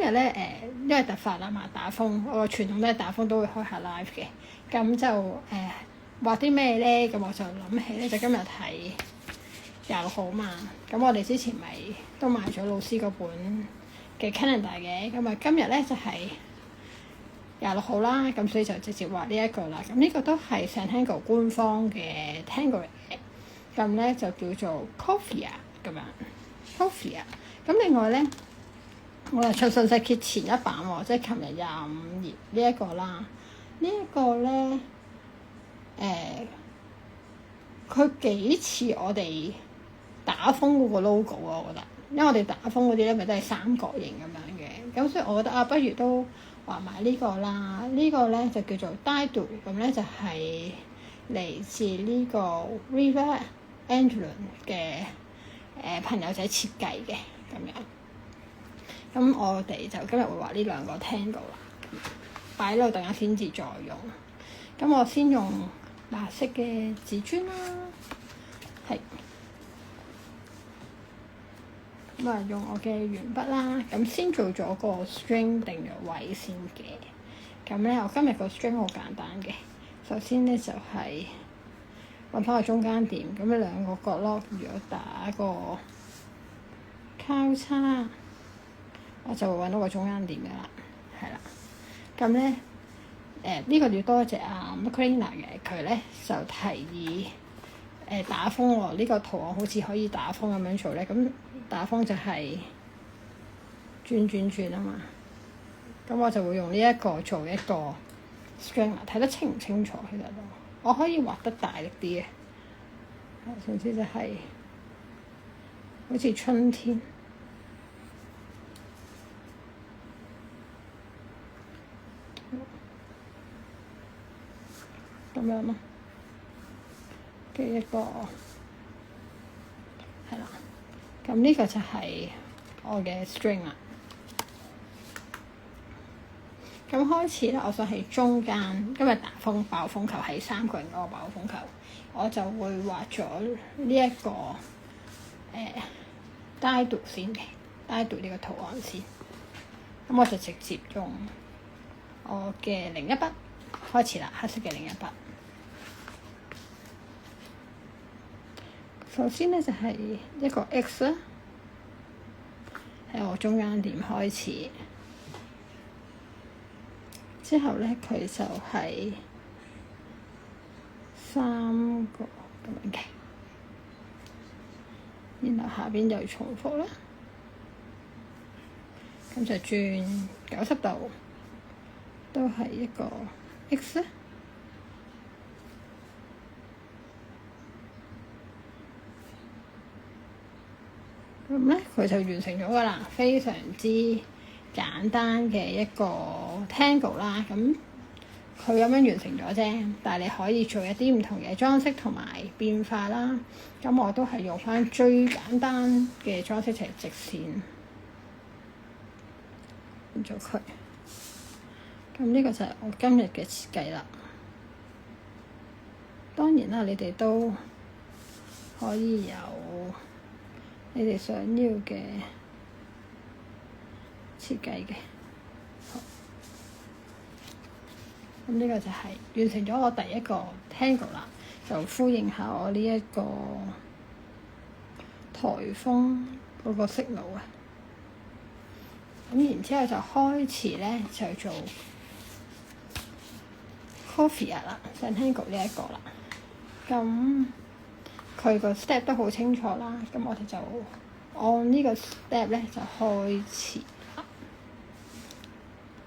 日咧因為突發啦嘛，打風，我個傳統咧打風都會開下 live 嘅，咁就畫啲咩咧？咁我就諗起咧，就今日係26號嘛，咁我哋之前咪都買咗老師嗰本嘅 calendar 嘅，咁啊今日咧就係26號啦，咁所以就直接畫呢一個啦。咁呢個都係 Zentangle 官方嘅 Tangle 嚟嘅，咁咧就叫做 Coffee 啊咁樣 Coffee 啊。咁另外咧，我又出信息揭前一版喎，即係琴日25頁呢一個啦。呢一個咧佢幾似我哋打風嗰個 logo 啊，我覺得，因為我哋打風嗰啲咧咪都係三角形咁樣嘅，咁所以我覺得不如都畫埋呢個啦。呢個咧就叫做 Daido， 咁咧就係嚟自呢個 River Angelon 嘅朋友仔設計嘅咁樣。咁我哋就今日會畫呢兩個 Tangle 啦，擺喺度等下先至再用。咁我先用白色嘅紙磚啦，係咁啊，用我嘅鉛筆啦。咁先做咗個 string 定咗位先嘅。咁咧，我今日個 string 好簡單嘅。首先咧就係揾翻個中間點，咁呢兩個角落如果打個交叉，我就會揾到個中間點嘅啦，係啦。咁咧呢個要多謝阿 Macrina 嘅，佢咧就提議打風喎，呢個圖案好似可以打風咁樣做咧。咁打風就係轉啊嘛，咁我就會用呢一個做一個 string 啦。睇得清唔清楚？其實都我可以畫得大力啲嘅，總之就係好似春天咁樣咯嘅一個係啦。咁呢個就係我嘅 string 啦。咁開始咧，我想喺中間，今日打風爆風球係3個人嗰個爆風球，我就會畫咗呢一個Daido 先嘅，Daido 呢個圖案先。咁我就直接用我嘅另一筆開始啦，黑色嘅另一筆。首先咧就係一個 X 啦，喺我中間點開始，之後咧佢就係3個咁樣嘅，然後下邊就重複啦，咁就轉90度，都係一個 X 啦。咁咧，佢就完成咗㗎啦，非常之簡單嘅一個 Tangle 啦。咁佢咁樣完成咗啫，但係你可以做一啲唔同嘅裝飾同埋變化啦。咁我都係用翻最簡單嘅裝飾，就係直線變咗佢。咁呢個就係我今日嘅設計啦。當然啦，你哋都可以有你哋想要嘅設計嘅。好，咁呢個就係完成咗我第一個 Tangle 啦，就呼應下我呢一個颱風嗰個息路啊。咁然之後就開始咧就做 Coffee 啦，想 Tangle 呢一個啦。咁佢個 step 都好清楚啦，咁我哋就按呢個 step 咧就開始。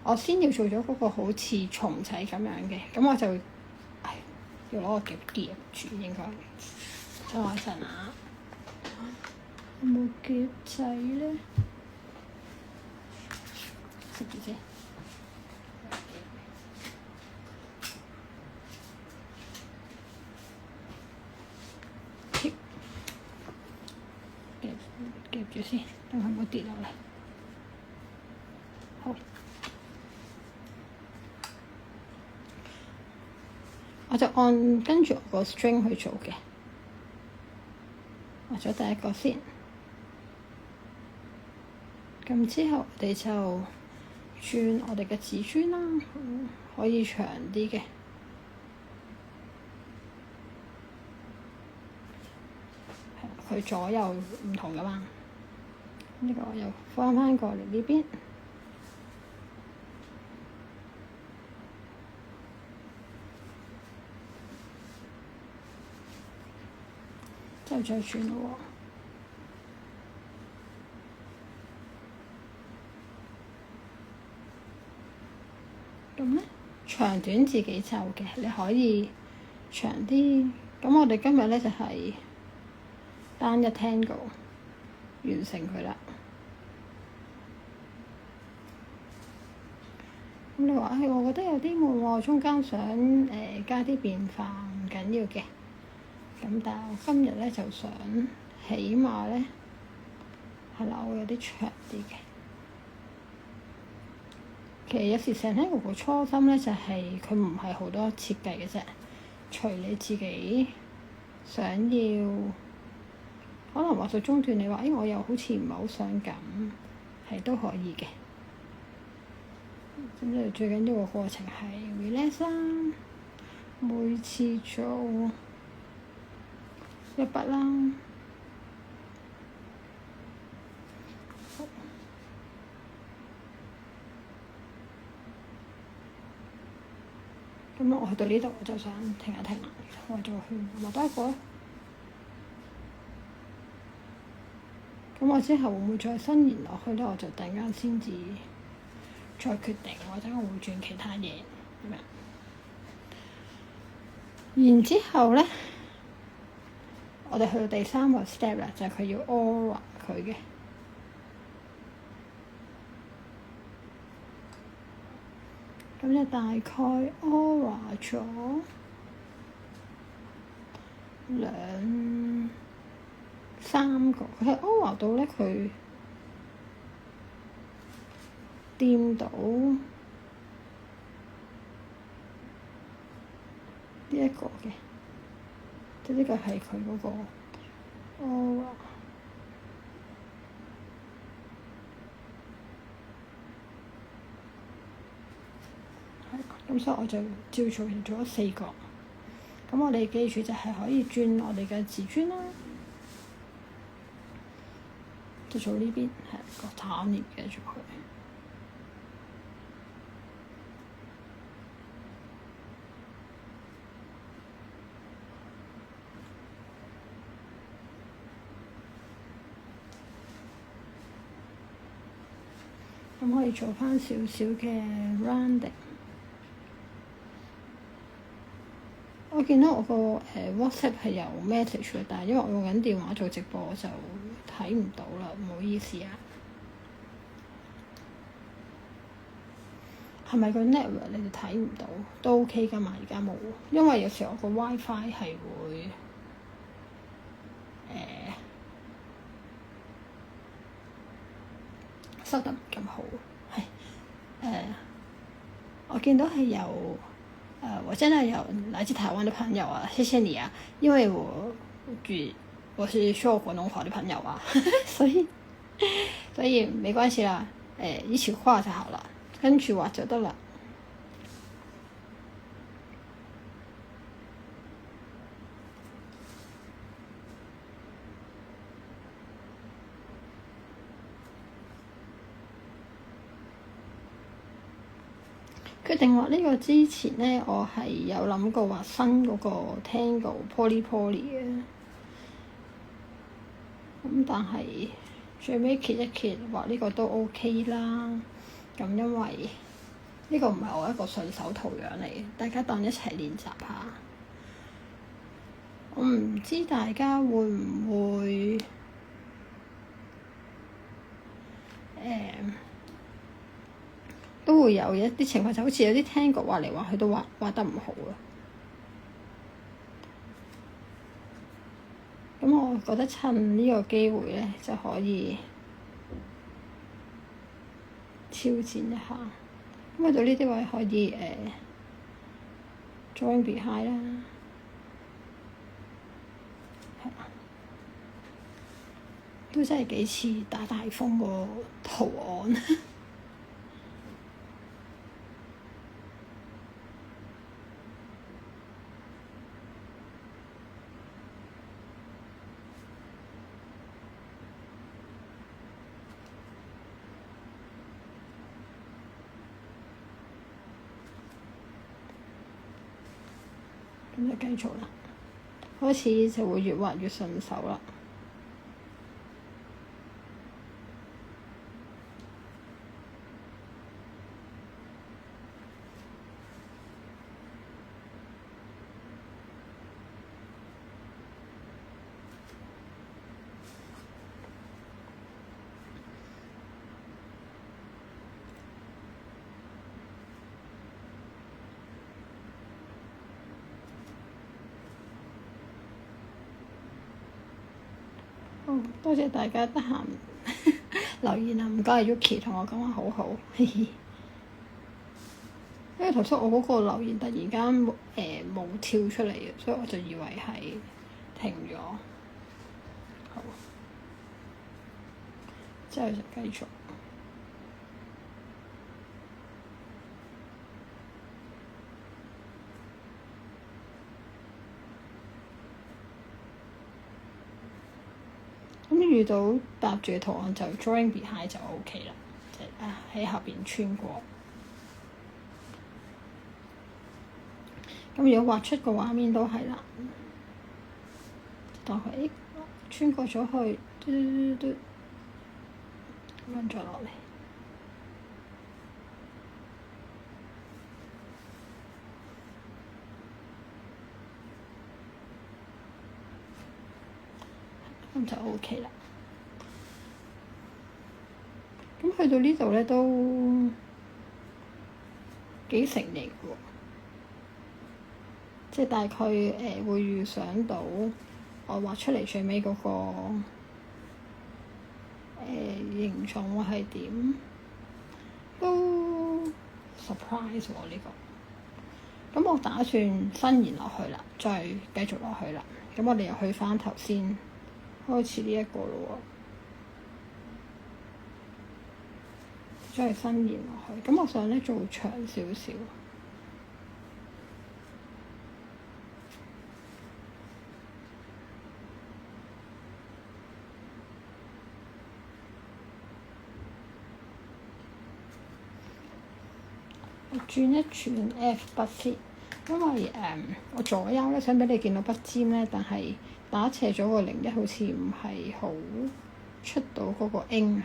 我先要做咗嗰個好似蟲仔咁樣嘅，咁我就要攞個夾夾住，應該。等我一陣啊，有冇夾仔咧？食住先。夾住先，等佢唔好跌落嚟。好，我就跟住我個 string 去做嘅。畫咗第一個先，咁之後我哋就轉我哋嘅自尊啦，可以長啲嘅。佢左右唔同噶嘛，呢個又翻返過嚟呢邊，之後再轉咯喎。咁咧長短自己就嘅，你可以長啲。咁我哋今日咧就係單一 Tango 完成佢啦。咁你話我覺得有啲悶喎，中間想加啲變化，唔緊要嘅。咁但係我今日咧就想起碼咧係啦，我會有啲長啲嘅。其實有時成聽個初心咧就係佢唔係好多設計嘅啫，隨你自己想要。可能畫到中段你話我又好似唔係好想咁，係都可以嘅。咁就最緊要個過程係 relax 啦，每次做一筆啦。咁我去到呢度我就想停一停啦，我再去畫多一個啦。咁我之後會唔會再伸延落去咧？我就突然間先至再決定，或者我會轉其他嘢咁樣。然之後咧，我哋去到第三個 step 啦，就係佢要 aura 佢嘅。咁就大概 aura 咗3個，佢係 aura 到咧，佢掂到呢一個嘅，即係呢個係佢嗰個 aura。咁所以我就照做咗4個。咁我哋記住就係可以轉我哋嘅自尊啦，就做呢邊係個淡啲嘅做佢。咁可以做翻少少嘅 rounding。我見到我個WhatsApp 係有 message 嘅，但係因為我用緊電話做直播，我就睇唔到啦，唔好意思啊。係咪個 network 你哋睇唔到？都 OK 㗎嘛，而家冇，因為有時我個 WiFi 係會收得唔咁好，係我見到係有。我真係有來自台灣的朋友啊，謝謝你啊！因為我是說廣東話的朋友啊，所以沒關係啦，一起畫就好了，跟住畫就得啦。決定畫呢個之前咧，我係有諗過畫新嗰個 Tango Poly 嘅，咁但係最尾揭一揭畫呢個都 OK 啦。咁因為呢個唔係我一個順手圖樣嚟嘅，大家當一齊練習下。我唔知大家會唔會都會有一啲情況，就好似有啲聽過畫嚟畫去都畫得唔好啊。咁我覺得趁呢個機會咧，就可以挑戰一下。咁去到呢啲位可以join behind 啦，都真係幾似打大風個圖案。咁就繼續啦。開始就會越畫越順手啦。好，多謝大家得閒留言啊！唔該，Yuki 同我講話好好，嘻嘻。因為頭先我嗰個留言突然間冇跳出嚟嘅，所以我就以為係停咗。好，之後就繼續。咁遇到搭住嘅圖案就 drawing behind 就 OK 啦，即係喺後邊穿過。咁如果畫出個畫面都係啦，當佢穿過咗去，嘟嘟嘟嘟，咁樣再落嚟。咁就 OK 啦。咁去到呢度咧都幾成型喎，即係大概會預想到我畫出嚟最尾嗰個形狀會係點，都 surprise 喎呢個。咁我打算伸延落去啦，再繼續落去啦。咁我哋又去返頭先開始呢一個咯喎，再伸延落去。咁我想咧做長少少。轉一轉 F 筆先，因為我左右咧想俾你見到筆尖咧，但係打斜咗個01好似唔係好出到嗰個 ink 啊。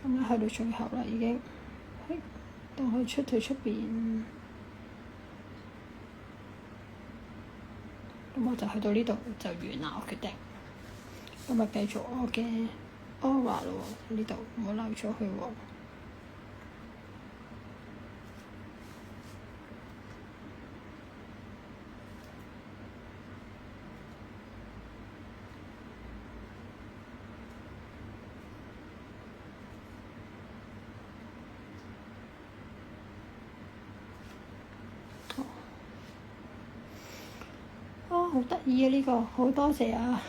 咁咧去到最後啦，已經。當佢出到出邊，咁我就去到呢度就完啦。我決定，咁咪繼續我嘅 aura 咯喎，呢度唔好漏咗佢喎。好得意啊！呢個好多謝啊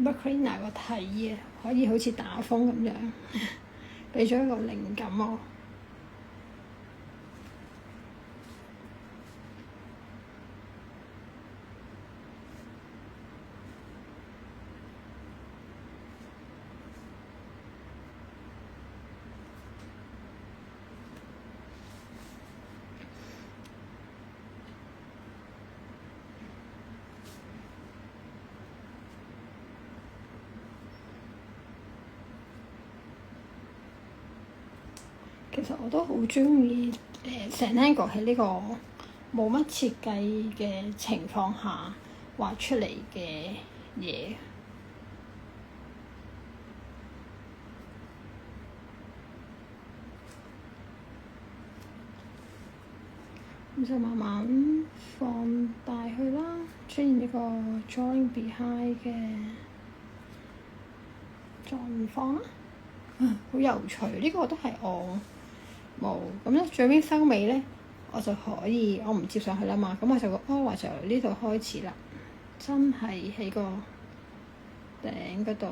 Marina 個提議啊，可以好似打風咁樣，俾咗一個靈感我。其實我都好鍾意成 angle 喺呢個冇乜設計嘅情況下畫出嚟嘅嘢。咁就慢慢放大佢啦，出現呢個 drawing behind 嘅狀況啦。好有趣，呢個都係我冇咁咧。最尾收尾咧，我就可以我唔接上去啦嘛。咁我就個 aura 就由呢度開始啦，真係喺個頂嗰度，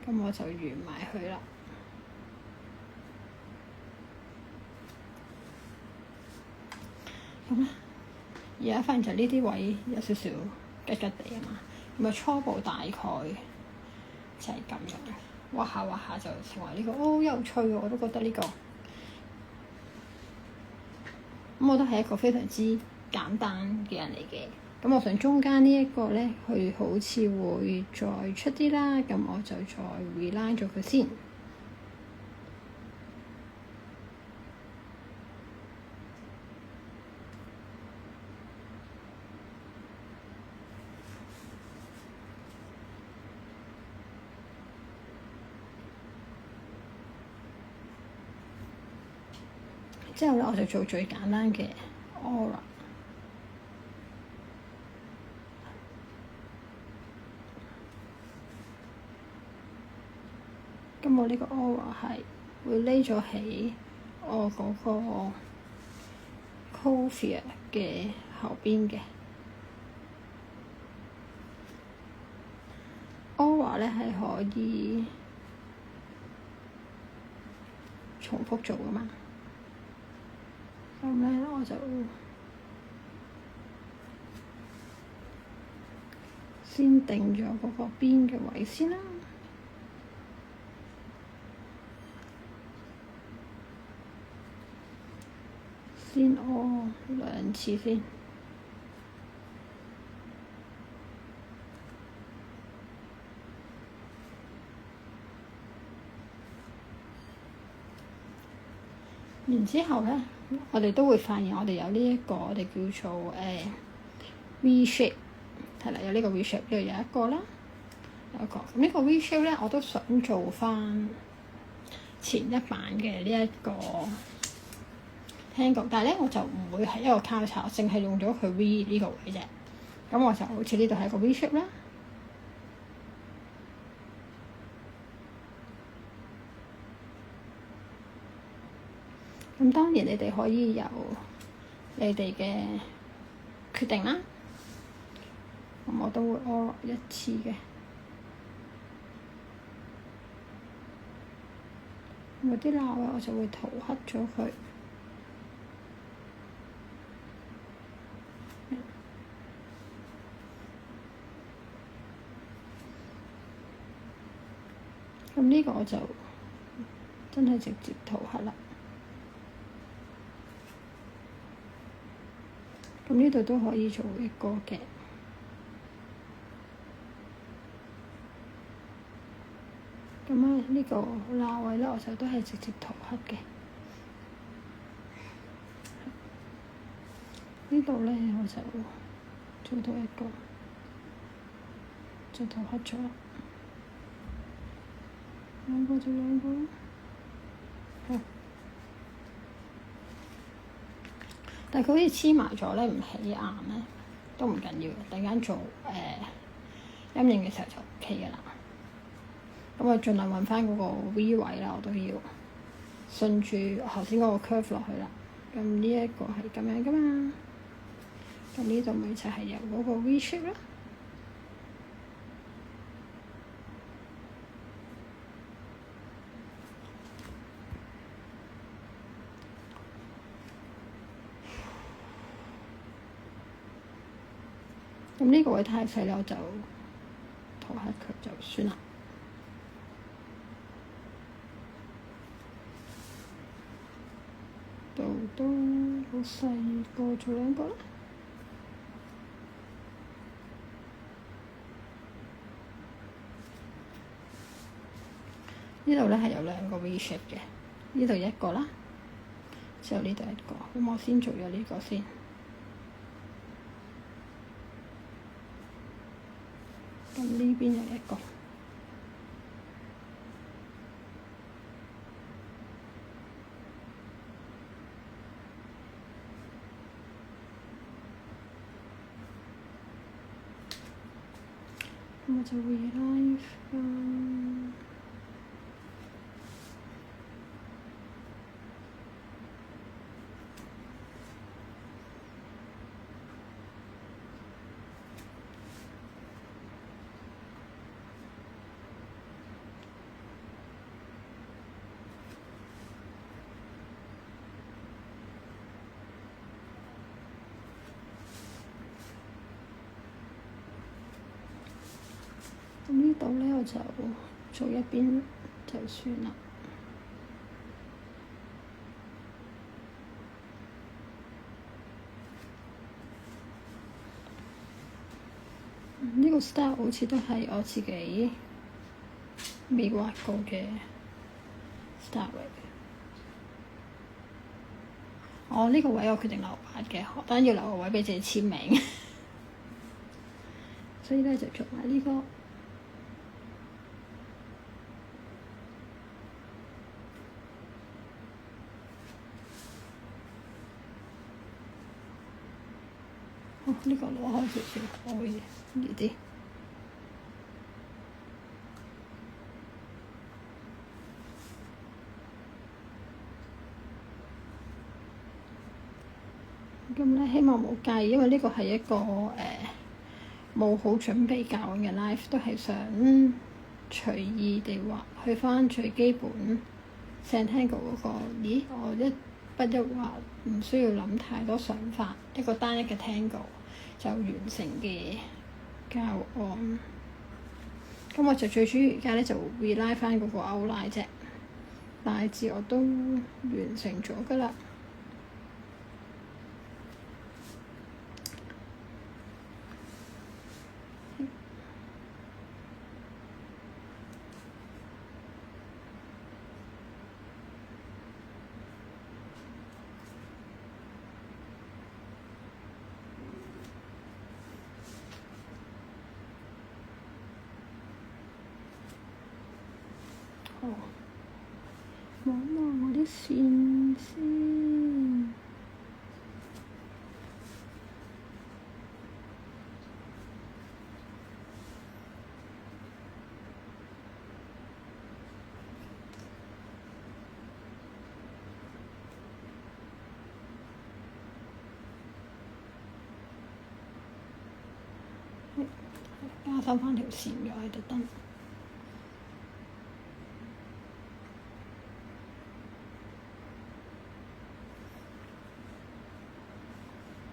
咁我就完埋佢啦。咁咧，而家發現就呢啲位有少少吉吉地啊嘛，咁啊初步大概就係咁樣，畫下畫下就成為呢個好有趣嘅，我都覺得呢個，咁我都係一個非常之簡單嘅人嚟嘅。咁我想中間呢一個咧，佢好似會再出啲啦，咁我就再 reline 咗佢先。之後咧，我就做最簡單嘅 aura。咁我呢個 aura 係會匿咗喺我嗰個 cofia 嘅後邊嘅 aura 咧係可以重複做㗎嘛。咁咧我就先定咗嗰個邊嘅位先啦，先2次先。然之後咧，我哋都會發現我哋有呢一個我哋叫做V shape， 係啦，有呢個 V shape， 呢度有一個啦，有一個。咁呢個 V shape 咧，我都想做翻前一版嘅呢一個 tangle， 但係咧我就唔會係一個交叉，淨係用咗佢 V 呢個位啫。咁我就好似呢度係一個 V shape 啦。咁當然你哋可以有你哋嘅決定啦。咁我都會 aura 一次嘅。有啲罅位我就會塗黑咗佢。咁呢個我就真係直接塗黑啦。咁呢度都可以做一個嘅。咁啊，呢個罅位咧，我就都係直接塗黑嘅。呢度咧，我就做到一個，就塗黑咗啦。兩個就兩個啦。好。但係佢好似黐埋咗咧，唔起眼咧，都唔緊要嘅。突然間做陰影嘅時候就 OK 嘅啦。咁我盡量揾翻嗰個 V 位啦，我都要順住頭先嗰個 curve 落去啦。咁呢一個係咁樣噶嘛，咁呢度咪就係有嗰個 V shape 啦。咁呢個位太細啦，我就塗黑佢就算啦。度都好細個，做兩個啦。呢度咧係有兩個 V shape 嘅，呢度一個啦，之後呢度一個。咁我先做咗呢個先。咁呢邊有一個。我就會 live 翻。度咧，我就做一邊就算啦。呢個 style 好似都係我自己未畫過嘅 style 嚟嘅。呢個位我決定留白嘅，當然要留個位俾自己簽名，所以咧就做埋呢個。呢個攞開少少可以易啲。咁咧希望冇介意，因為呢個係一個冇好準備教嘅 live，都係想隨意地畫，去返最基本 Zentangle 嗰個。咦，我一筆一畫唔需要諗太多想法，一個單一嘅 tangle 就完成嘅教案。咁我就最主要而家咧就 rely 返嗰個 outline 啫，大致我都完成咗㗎喇。望望我啲線先。加翻條線咗喺特登。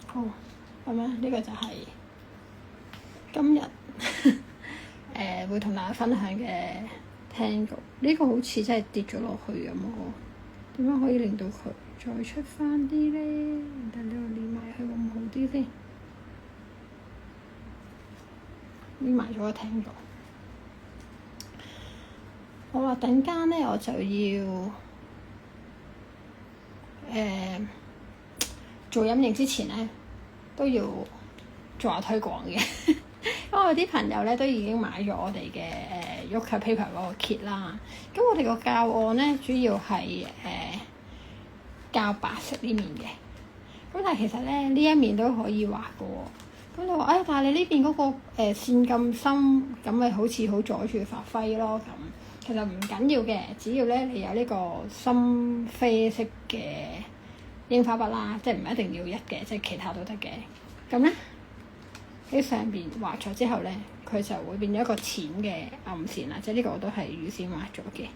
好，咁咧呢個就係今日會同大家分享嘅 Tangle。呢個好似真係跌咗落去咁喎，點樣可以令到佢再出翻啲咧？等你連埋佢會唔會好啲先？連埋咗個 Tangle。好啦，陣間咧我就要做陰影之前咧，都要做下推廣嘅，因為我啲朋友咧都已經買咗我哋嘅Yucca Paper 嗰個 kit 啦。咁我哋個教案咧主要係教白色呢面嘅，咁但係其實咧呢一面都可以畫嘅喎。咁你話但係你呢邊嗰個線咁深，咁咪好似好阻住發揮咯。咁其實唔緊要嘅，只要咧你有呢個深啡色嘅櫻花筆啦，即係唔一定要一嘅，即係其他都得嘅。咁咧喺上邊畫咗之後咧，佢就會變咗一個淺嘅暗線啦。即係呢個我都係預先畫咗嘅。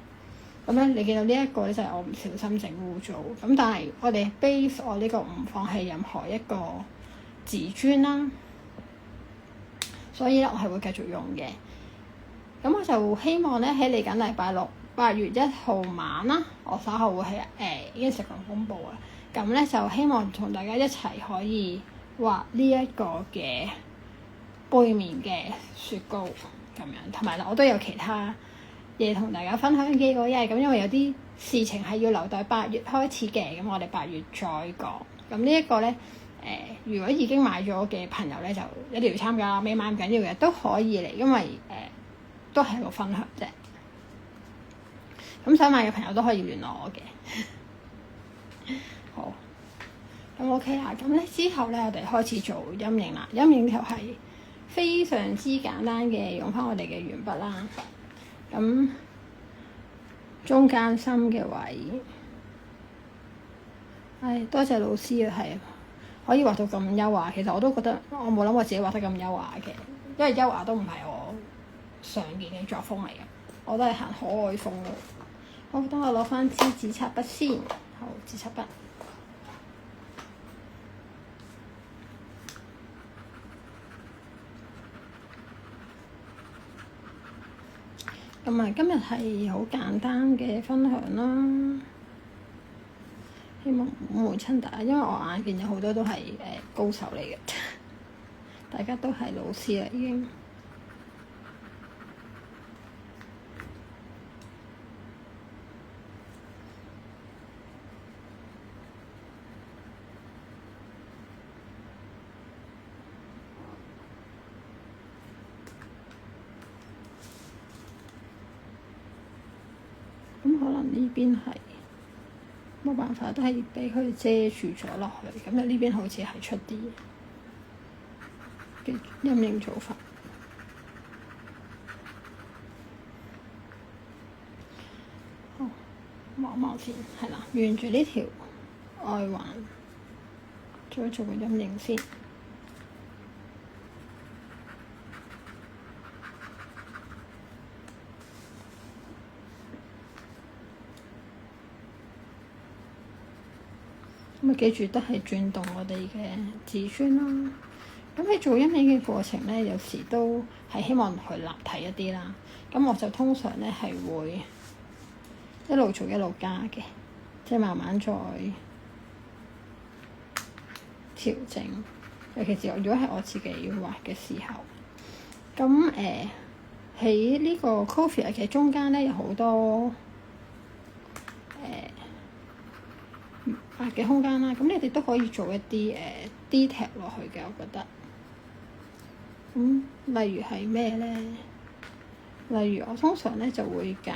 咁咧你見到呢一個咧就係我唔小心整污糟。咁但係我哋 base 我呢個唔放棄任何一個瓷磚啦，所以咧我係會繼續用嘅。咁我就希望咧喺嚟緊禮拜六8月1號晚啦，我稍後會喺Instagram 公佈啊。咁咧就希望同大家一齊可以畫呢一個嘅背面嘅雪糕咁樣，同埋我都有其他嘢同大家分享嘅嗰日。咁因為有啲事情係要留待8月開始嘅，咁我哋8月再講。咁呢一個咧如果已經買咗嘅朋友咧，就一定要參加啦。未買唔緊要嘅都可以嚟，因為都係一個分享啫。咁想買嘅朋友都可以聯絡我嘅。好，咁 OK 啦。咁咧之後咧，我哋開始做陰影啦。陰影就係非常之簡單嘅，用翻我哋嘅鉛筆啦。咁中間深嘅位，多謝老師啊，係可以畫到咁優雅。其實我都覺得我冇諗過自己畫得咁優雅嘅，因為優雅都唔係我常見嘅作風嚟嘅，我都係行可愛風咯。好，等我攞翻支紙擦筆先。好，紙擦筆。咁啊，今日係好簡單嘅分享啦，希望唔會親大家，因為我眼見有好多都係高手嚟嘅，大家都係老師啦已經。咁可能呢邊係冇辦法，都係俾佢遮住咗落去。咁啊，呢邊好似係出啲嘅陰影做法。好，望望先，係啦，沿住呢條外環再做個陰影先。咁啊，記住都係轉動我哋嘅自尊啦。咁喺做陰影嘅過程咧，有時都係希望佢立體一啲啦。咁我就通常咧係會一路做一路加嘅，即係慢慢再調整。尤其是如果係我自己畫嘅時候，咁喺呢個 coffee 嘅中間咧有好多嘅空間啦，咁你哋都可以做一啲detail 落去嘅，我覺得。咁例如係咩咧？例如我通常咧就會揀，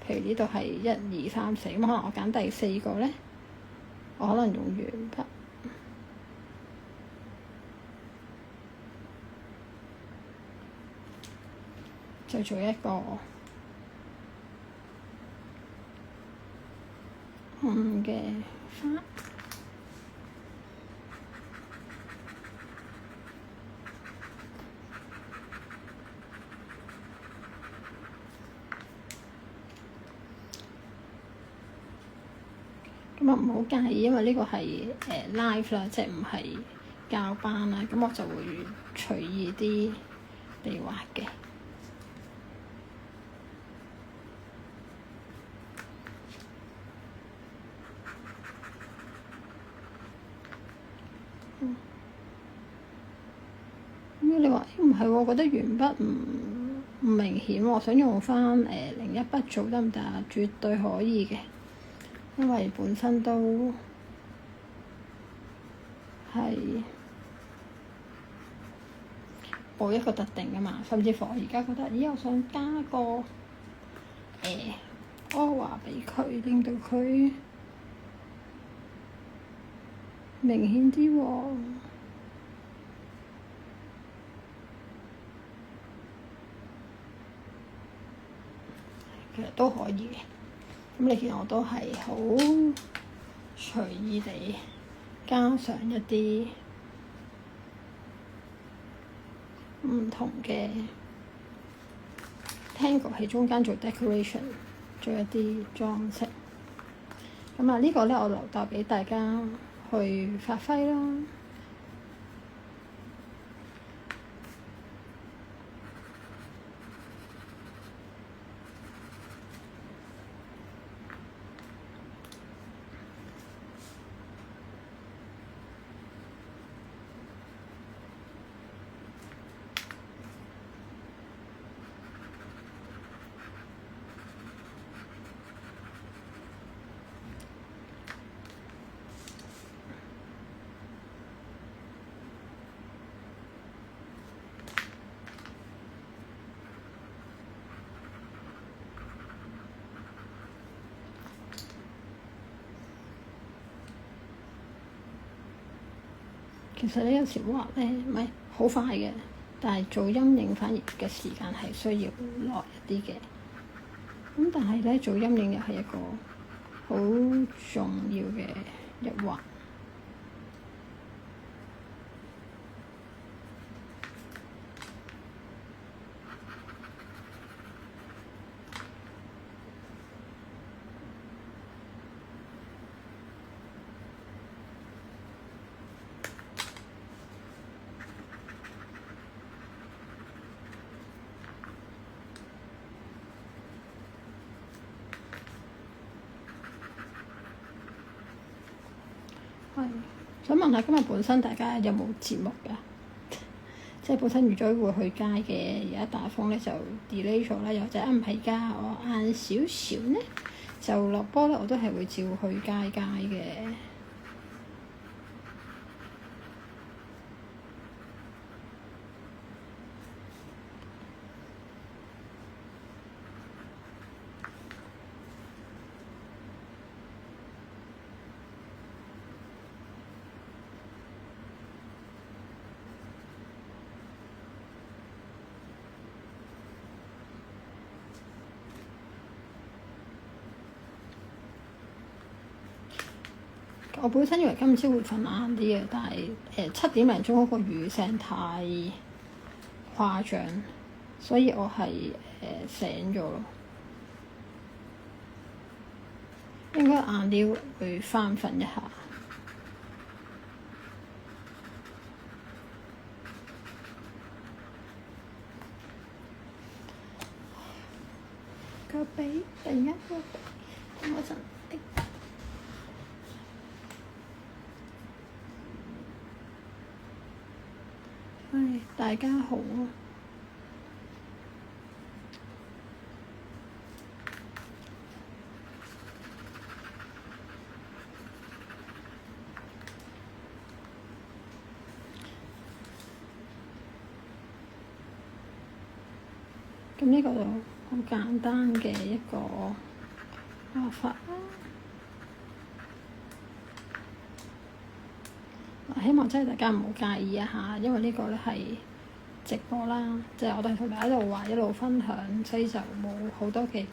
譬如呢度係1、2、3、4，咁可能我揀第4個咧，我可能用鉛筆，就做一個紅嘅花。咁啊唔好介意，因為呢個係live 啦，即係唔係教班啦，咁我就會隨意啲地畫嘅。咁你話唔係喎？我覺得鉛筆唔明顯喎，我想用翻另一筆做得唔得啊？絕對可以嘅，因為本身都係冇一個特定㗎嘛。甚至乎我而家覺得，咦，我想加個aura俾佢，令到佢明顯啲喎。其實都可以嘅，咁你見我都係好隨意地加上一啲唔同嘅 tangle 喺中間做 decoration， 做一啲裝飾。咁啊，呢個咧我留待俾大家去發揮啦。其實咧有時畫咧唔係好快嘅，但係做陰影反而嘅時間係需要耐一啲嘅。咁但係咧做陰影又係一個好重要嘅一環。係，想問下今日本身大家有冇節目㗎？即係本身預咗會去街嘅，而家打風咧就 delay 咗啦，又或者唔喺家，我晏少少咧就落波咧，我都係會照去街嘅。我本身以為今朝會瞓晏啲嘅，但係7點零鐘嗰個雨聲太誇張，所以我係醒咗咯。應該晏啲會翻瞓一下。個鼻突然間個鼻，等我陣。唉，大家好啊！咁呢個就好簡單嘅一個畫法啦。希望真係大家唔好介意一下，因為呢個咧係直播啦，即係我哋同大家一路畫一路分享，所以就冇好多嘅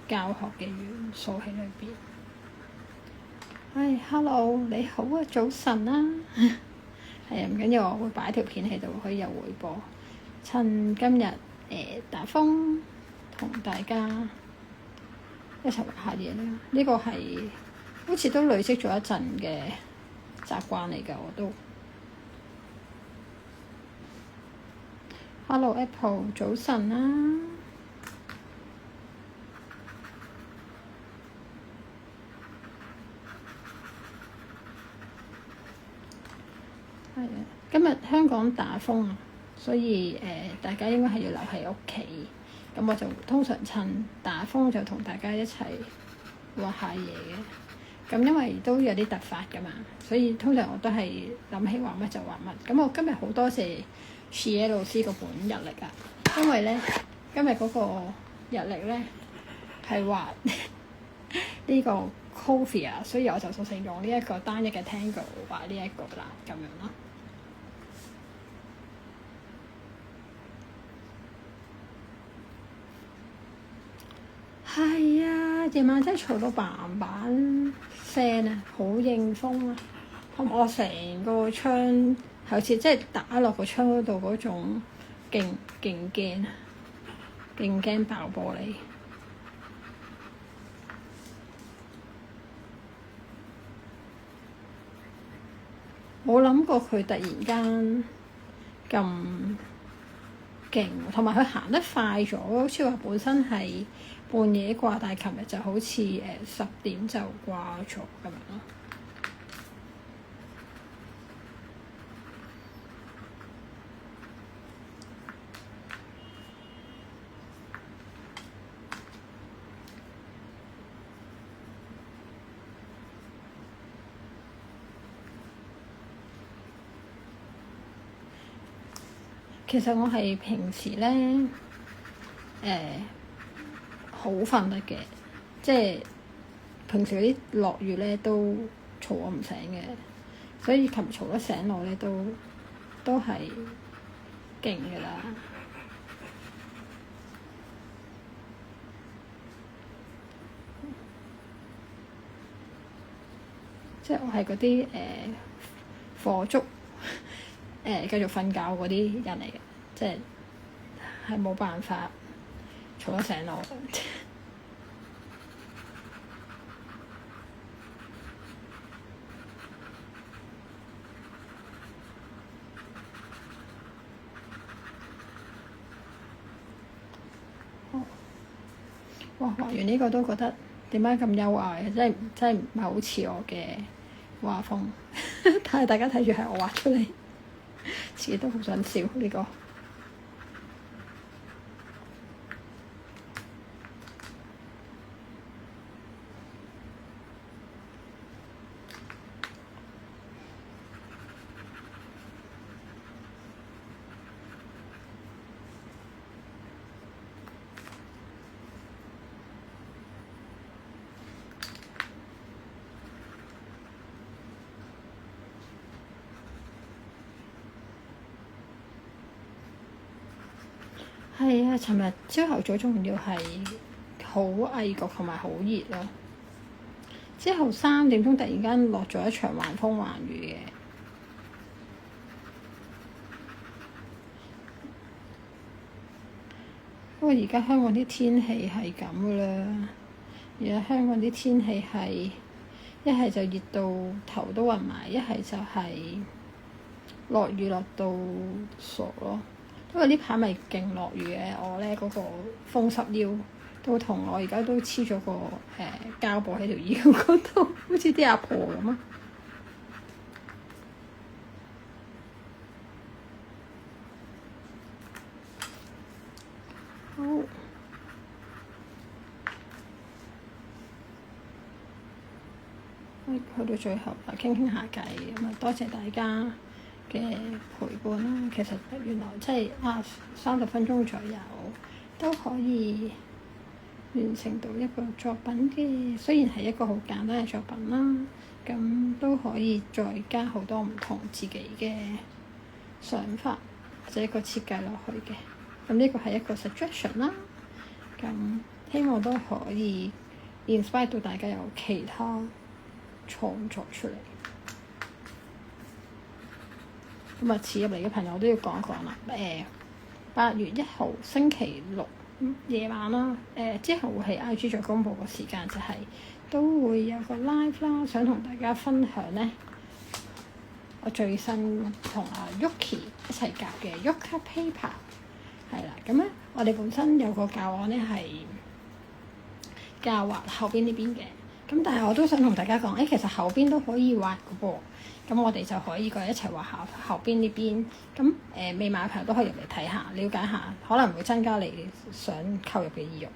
教學嘅元素喺裏邊。唉，hello，你好啊，早晨啦。係啊，唔緊要，我會擺條片喺度，可以有回播。趁今日打風，同大家一齊畫下嘢啦。呢個係好似都累積咗一陣嘅習慣嚟㗎，我都。Hello Apple，早晨啦。係啊，今日香港打風啊，所以大家應該係要留喺屋企。咁我就通常趁打風就同大家一齊畫下嘢嘅。咁因為都有啲突發㗎嘛，所以通常我都係諗起畫乜就畫乜。咁我今日好多謝 Shea 老師個本日曆啊，因為咧今日嗰個日曆咧係畫呢個 coffee 啊，所以我就索性用呢一個單一嘅 Tango 畫呢一個啦，咁樣咯。係啊，夜晚真係嘈到嘭嘭聲啊，好應風啊！同埋我成個窗好似即係打落個窗嗰度嗰種勁驚啊，勁驚爆玻璃。冇諗過佢突然間咁勁，同埋佢行得快咗，好似話本身係半夜掛，但係琴日就好似10點就掛咗咁樣咯。其實我係平時咧好瞓得嘅，即係平時嗰啲落雨咧都嘈我唔醒嘅，所以琴日嘈得醒我咧都係勁㗎啦。即係我係嗰啲火燭繼續瞓覺嗰啲人嚟嘅，即係冇辦法嘈得醒我。哇！畫完呢個都覺得點解咁優雅嘅，真係唔係好似我嘅畫風，但係大家睇住係我畫出嚟，自己都好想笑呢個。係啊，尋日朝頭早仲要係好翳焗同埋好熱咯，之後3點鐘突然間落咗一場橫風橫雨嘅。不過而家香港啲天氣係咁噶啦，而家香港啲天氣係一係就熱到頭都暈埋，一係就係落雨落到傻咯。因為呢排咪勁落雨嘅，我咧嗰個風濕腰都痛，我而家都黐咗個膠布喺條腰嗰度，好似啲阿婆咁啊！好，去到最後啦，傾傾下偈咁啊！多謝大家嘅陪伴啦。其實原來即係30分鐘左右都可以完成到一個作品嘅，雖然係一個好簡單嘅作品啦，咁都可以再加好多唔同自己嘅想法或者一個設計落去嘅。咁呢個係一個 suggestion 啦，咁希望都可以 inspire 到大家有其他創作出嚟。咁啊，遲入嚟嘅朋友都要講一講啦。8月1號星期六夜晚啦，之後會喺 IG 再公佈個時間，就係都會有個 live 啦，想同大家分享咧我最新同阿 Yuki 一齊夾嘅 Yuka Paper 係啦。咁咧我哋本身有個教案咧係教畫後邊呢邊嘅，咁但係我都想同大家講，其實後邊都可以畫嘅噃。咁我哋就可以過嚟一齊畫下後邊呢邊。咁未買嘅朋友都可以入嚟睇下，了解下，可能會增加你想購入嘅意欲。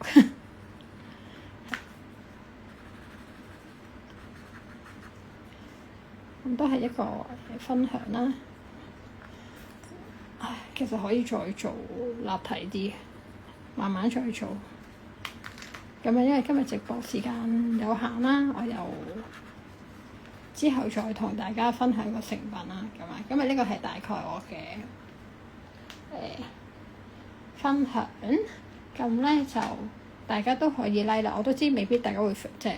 咁都係一個分享啦。其實可以再做立體啲，慢慢再做。咁因為今日直播時間有限啦，我又之後再同大家分享個成品啦。咁啊，今日呢個係大概我嘅分享。咁咧就大家都可以 like 啦。我都知未必大家會即係，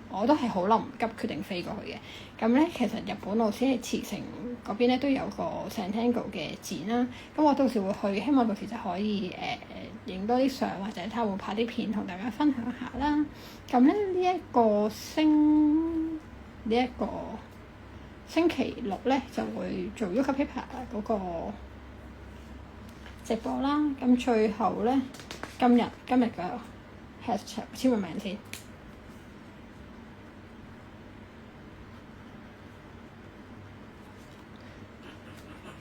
我都係好臨急決定飛過去嘅。咁咧其實日本老師喺茨城嗰邊咧都有個 Zentangle 嘅展啦。咁我到時會去，希望到時就可以影多啲相，或者睇下會拍啲片同大家分享下啦。咁咧呢一個星期六咧就會做 Yuka Paper 嗰個直播啦。咁最後咧今日嘅 hashtag 簽個名先。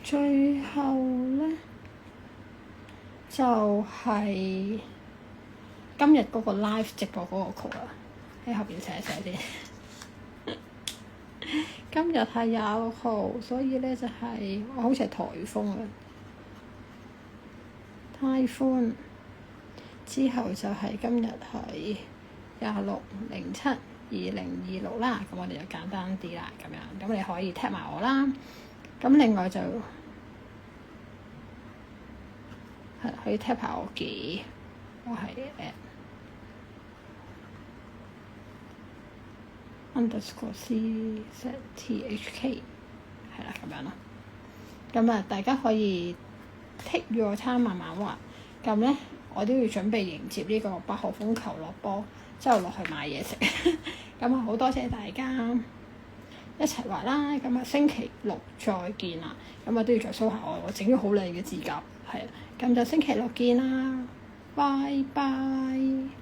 最後咧就係今日嗰個 live 直播嗰個 code 啦，喺後邊寫一寫先。今日係26號，所以咧就係我好似係颱風啊，颱風之後就係今日係26/07/2026啦。咁我哋就簡單啲啦，咁樣咁你可以 tag 埋我啦。咁另外就係可以 tag 下我嘅，我係_CZTHK 係啦，咁樣咯。咁啊，大家可以 take your time 慢慢畫。咁咧，我都要準備迎接呢個8號風球落波，之後落去買嘢食。咁啊，好多謝大家一齊畫啦。咁啊，星期六再見啦。咁啊，都要再 show 下我整咗好靚嘅指甲，係啊。咁就星期六見啦，拜拜。